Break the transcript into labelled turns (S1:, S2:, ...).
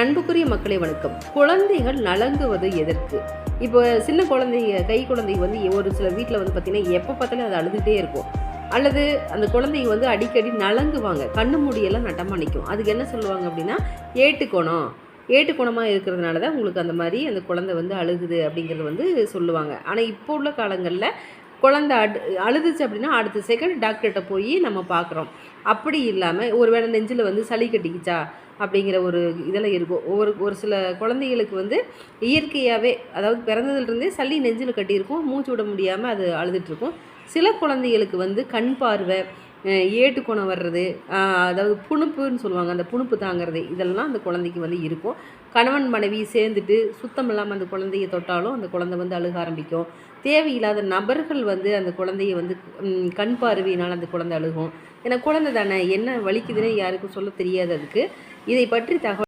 S1: அன்புக்குரிய மக்களே வணக்கம். குழந்தைகள் நலங்குவது எதற்கு? இப்போ சின்ன குழந்தைங்க, கை குழந்தைங்க வந்து ஒரு சில வீட்டில் வந்து பார்த்திங்கன்னா எப்போ பார்த்தாலும் அது அழுதுகிட்டே இருக்கும். அல்லது அந்த குழந்தைங்க வந்து அடிக்கடி நலங்குவாங்க, கண்ணு மூடியெல்லாம் நட்டமாக நிற்கும். அதுக்கு என்ன சொல்லுவாங்க அப்படின்னா, ஏட்டுக்கோணம் ஏட்டுக்கோணமாக இருக்கிறதுனால தான் உங்களுக்கு அந்த மாதிரி அந்த குழந்தை வந்து அழுகுது அப்படிங்கிறது வந்து சொல்லுவாங்க. ஆனால் இப்போ உள்ள காலங்களில் குழந்தை அழுதுச்சு அப்படின்னா அடுத்த செகண்ட் டாக்டர்கிட்ட போய் நம்ம பார்க்குறோம். அப்படி இல்லாமல் ஒரு வேளை நெஞ்சில் வந்து சளி கட்டிக்கிச்சா அப்படிங்கிற ஒரு இதெல்லாம் இருக்கும். ஒரு சில குழந்தைகளுக்கு வந்து இயற்கையாகவே, அதாவது பிறந்ததுலேருந்தே சளி நெஞ்சில் கட்டியிருக்கும், மூச்சு விட முடியாமல் அது அழுதுட்டுருக்கும். சில குழந்தைகளுக்கு வந்து கண் பார்வை, ஏட்டுக்கோணம் வர்றது, அதாவது புணுப்புன்னு சொல்லுவாங்க, அந்த புணுப்பு தாங்கிறது, இதெல்லாம் அந்த குழந்தைக்கு வந்து இருக்கும். கணவன் மனைவி சேர்ந்துட்டு சுத்தம் இல்லாமல் அந்த குழந்தைய தொட்டாலும் அந்த குழந்தை வந்து அழுக ஆரம்பிக்கும். தேவையில்லாத நபர்கள் வந்து அந்த குழந்தைய வந்து கண் பார்வையினால் அந்த குழந்தை அழுகும். ஏன்னா குழந்தை தானே, என்ன வலிக்குதுன்னு யாருக்கும் சொல்ல தெரியாது அதுக்கு. இதை பற்றி தகவல்